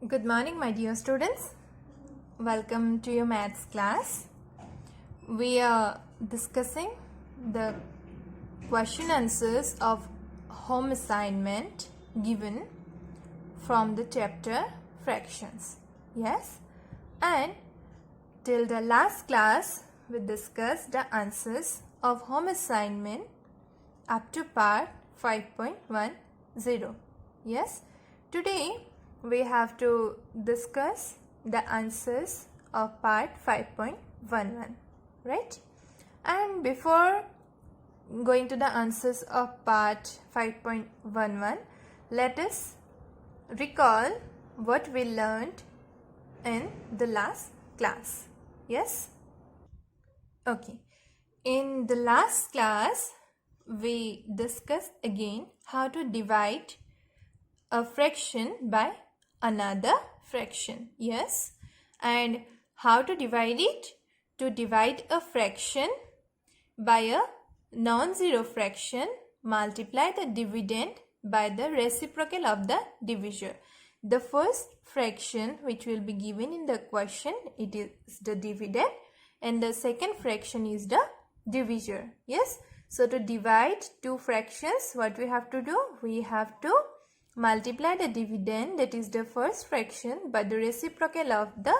Good morning, my dear students. Welcome to your maths class. We are discussing the question answers of home assignment given from the chapter fractions. Yes, and till the last class we discussed the answers of home assignment up to part 5.10. Yes, today we have to discuss the answers of part 5.11, right? And before going to the answers of part 5.11, let us recall what we learned in the last class. Yes? Okay. In the last class, we discussed again how to divide a fraction by another fraction. Yes, and how to divide it? To divide a fraction by a non-zero fraction, multiply the dividend by the reciprocal of the divisor. The first fraction which will be given in the question, it is the dividend, and the second fraction is the divisor. Yes, so to divide two fractions, what we have to do? We have to multiply the dividend, that is the first fraction, by the reciprocal of the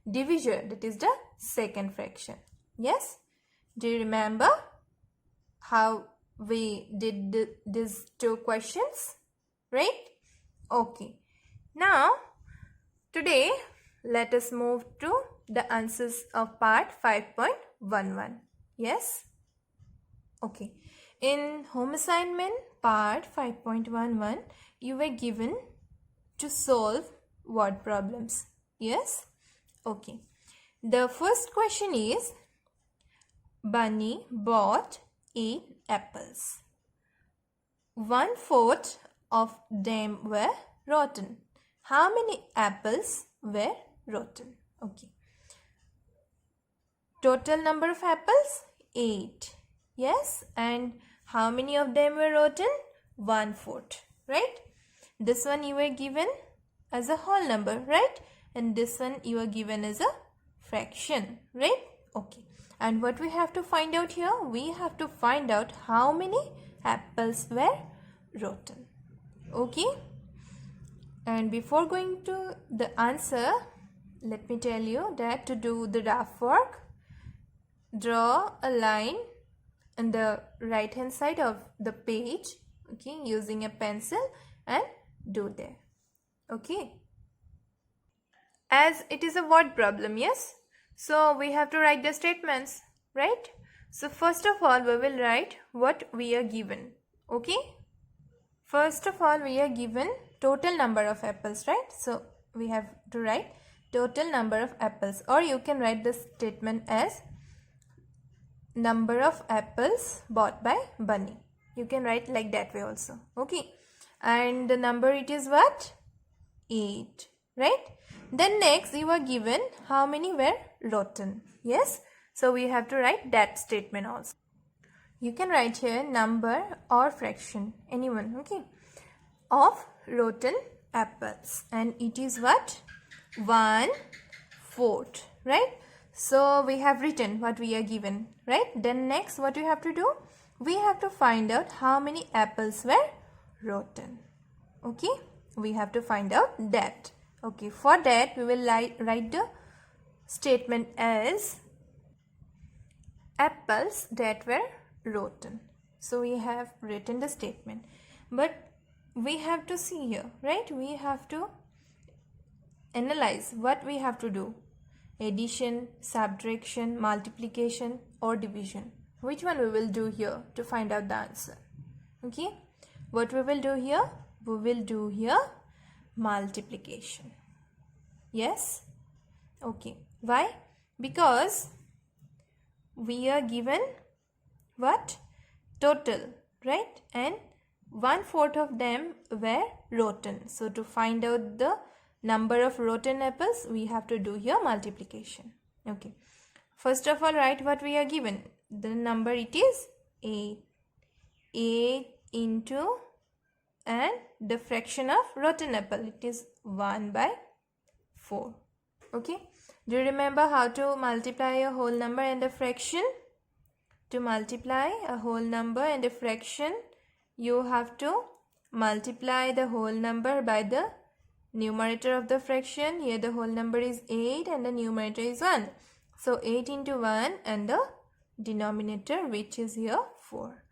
divisor, that is the second fraction. Yes, do you remember how we did these two questions, right? Okay, now today let us move to the answers of part 5.11. Yes, okay. In home assignment part 5.11, you were given to solve word problems. Yes? Okay. The first question is, Bunny bought 8 apples. 1/4 of them were rotten. How many apples were rotten? Okay. Total number of apples? 8. Yes, and how many of them were rotten? 1/4, right? This one you were given as a whole number, right? And this one you are given as a fraction, right? Okay. And what we have to find out here? We have to find out how many apples were rotten. Okay. And before going to the answer, let me tell you that to do the rough work, draw a line on the right hand side of the page, okay, using a pencil, and do there. Okay, as it is a word problem, yes, so we have to write the statements, right? So first of all we will write what we are given. Okay, first of all we are given total number of apples, right? So we have to write total number of apples, or you can write the statement as number of apples bought by Bunny. You can write like that way also. Okay, and the number it is what? 8, right? Then next you are given how many were rotten. Yes, so we have to write that statement also. You can write here number or fraction, anyone, okay, of rotten apples, and it is what? 1/4, right? So we have written what we are given, right? Then next what we have to do? We have to find out how many apples were rotten. Okay, we have to find out that. Okay, for that we will write the statement as apples that were rotten. So we have written the statement, but we have to see here, right? We have to analyze what we have to do: addition, subtraction, multiplication, or division. Which one we will do here to find out the answer? Okay, what we will do here? We will do here multiplication. Yes, okay. Why? Because we are given what? Total, right? And 1/4 of them were rotten. So to find out the number of rotten apples, we have to do here multiplication. Okay, first of all write what we are given. The number it is 8. 8 into, and the fraction of rotten apple, it is 1/8. 4. Okay, do you remember how to multiply a whole number and a fraction? To multiply a whole number and a fraction, you have to multiply the whole number by the numerator of the fraction. Here the whole number is 8 and the numerator is 1. So 8 into 1 and the denominator, which is here 4.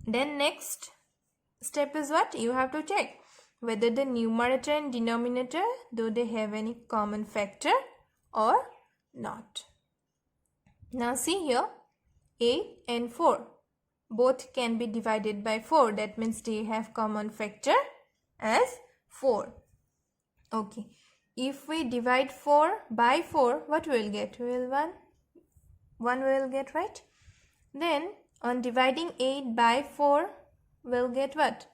Then next step is what? You have to check whether the numerator and denominator, do they have any common factor or not. Now see here, 8 and 4 both can be divided by 4. That means they have common factor as 4. Okay, if we divide 4 by 4, what we will get? We will 1 we will get, right? Then on dividing 8 by 4, we'll get what?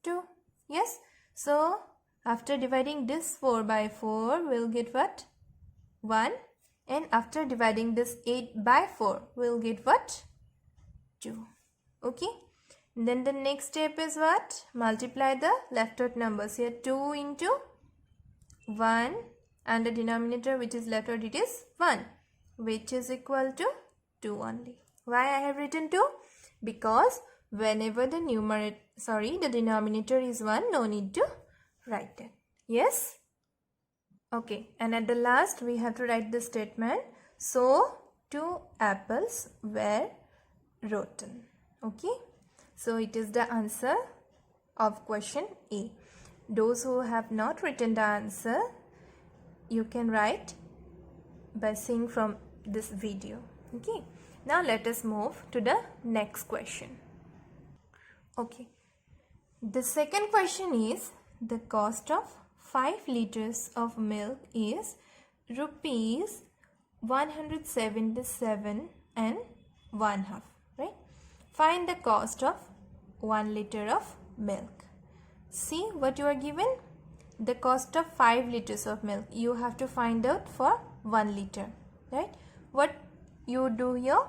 2. Yes, so after dividing this 4 by 4, we'll get what? 1. And after dividing this 8 by 4, we'll get what? 2. Okay, and then the next step is what? Multiply the left out numbers. Here 2 into 1 and the denominator which is left out, it is 1, which is equal to 2 only. Why I have written 2? Because whenever the the denominator is 1, no need to write it. Yes? Okay, and at the last we have to write the statement. So 2 apples were rotten. Okay, so it is the answer of question A. Those who have not written the answer, you can write by seeing from this video. Okay, now let us move to the next question. Okay, the second question is, the cost of 5 liters of milk is rupees 177 and 1/2, right? Find the cost of 1 liter of milk. See what you are given? The cost of 5 liters of milk. You have to find out for 1 liter, right? What you do here?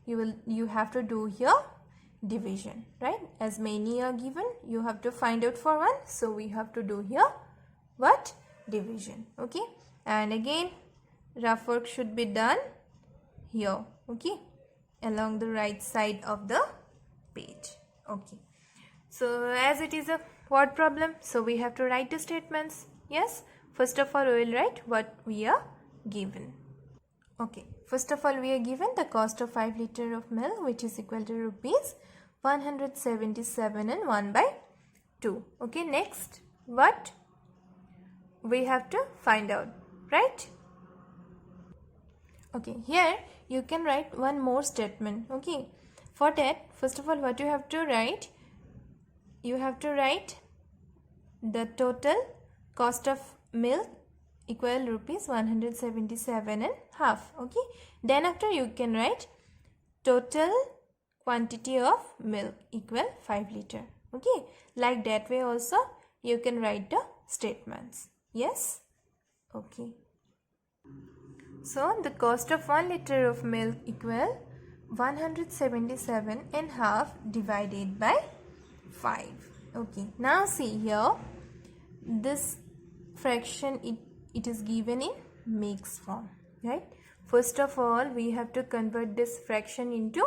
You have to do here division, right? As many are given, you have to find out for 1. So we have to do here what? Division. Okay, and again rough work should be done here, okay, along the right side of the page. Okay, so as it is a word problem, so we have to write the statements. Yes, first of all we will write what we are given. Okay, first of all we are given the cost of 5 liter of milk, which is equal to rupees 177 and 1/2. Okay, next what we have to find out, right? Okay, here you can write one more statement. Okay, for that, first of all, what you have to write? You have to write the total cost of milk equal rupees 177 and half. Okay, then after you can write total quantity of milk equal 5 liter. Okay, like that way also you can write the statements. Yes, okay. So the cost of 1 liter of milk equal 177 and half divided by 5. Okay, now see here, this fraction it is given in mixed form, right? First of all, we have to convert this fraction into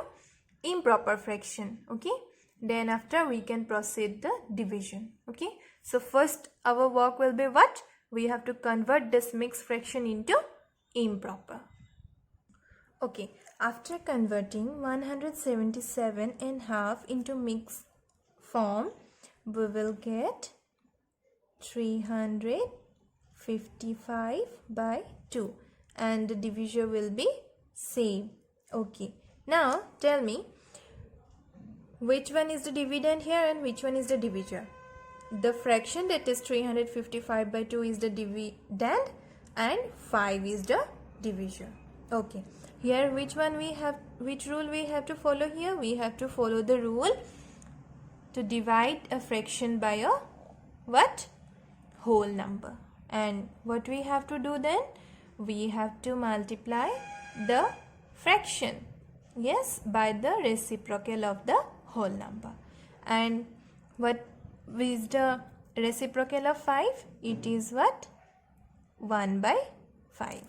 improper fraction. Okay, then after we can proceed the division. Okay, so first our work will be what? We have to convert this mixed fraction into improper. Okay, after converting 177 and half into mixed form, we will get 355/2 and the divisor will be same. Okay, now tell me which one is the dividend here and which one is the divisor. The fraction that is 355/2 is the dividend and 5 is the divisor. Okay, here which rule we have to follow here? We have to follow the rule to divide a fraction by a what? Whole number. And what we have to do then? We have to multiply the fraction, yes, by the reciprocal of the whole number. And what is the reciprocal of 5? It is what? 1 by 5.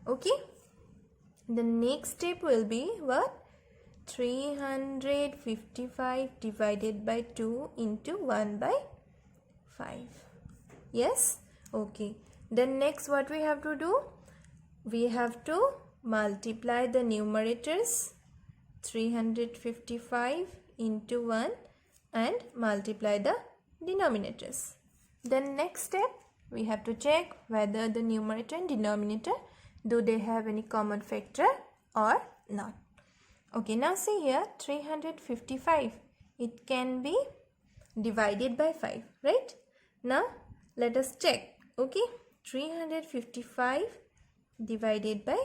Okay. The next step will be what? 355 divided by 2 into 1 by 5. Yes? Okay. Then next what we have to do? We have to multiply the numerators 355 into 1 and multiply the denominators. Then next step, we have to check whether the numerator and denominator, do they have any common factor or not. Okay, now see here 355, it can be divided by 5, right? Now let us check. Okay, 355 divided by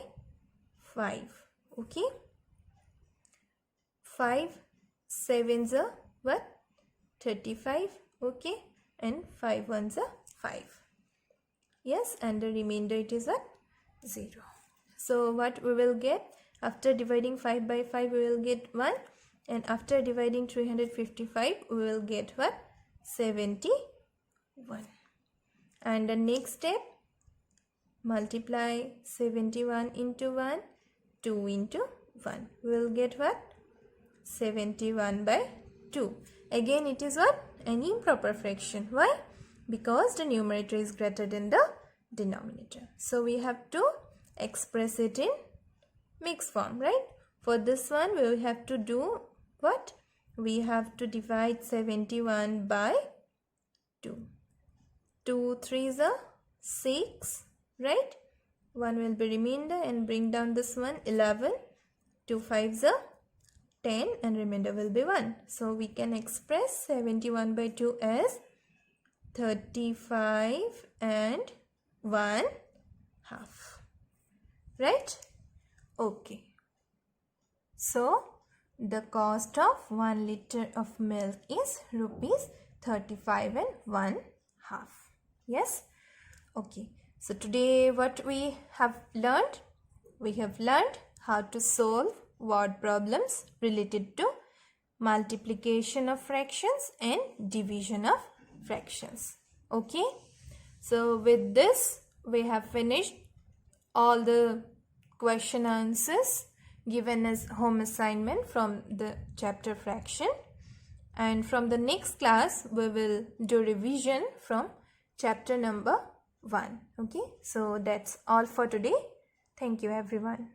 5. Okay, 5 sevens are what? 35. Okay, and 5 ones are 5. Yes, and the remainder it is what? 0. So what we will get? After dividing 5 by 5 we will get 1, and after dividing 355 we will get what? 71. And the next step, multiply 71 into 1, 2 into 1. We will get what? 71 by 2. Again it is what? An improper fraction. Why? Because the numerator is greater than the denominator. So we have to express it in mixed form, right? For this one we will have to do what? We have to divide 71 by 2. 2 3s are 6, right? 1 will be remainder and bring down this one 11. 2 5s are 10 and remainder will be 1. So we can express 71 by 2 as 35 and 1/2. Right? Okay. So the cost of 1 liter of milk is rupees 35 and 1/2. Yes? Okay. So today what we have learned? We have learned how to solve word problems related to multiplication of fractions and division of fractions. Okay. So with this we have finished all the question answers given as home assignment from the chapter fraction, and from the next class we will do revision from chapter number 1. Okay, so that's all for today. Thank you everyone.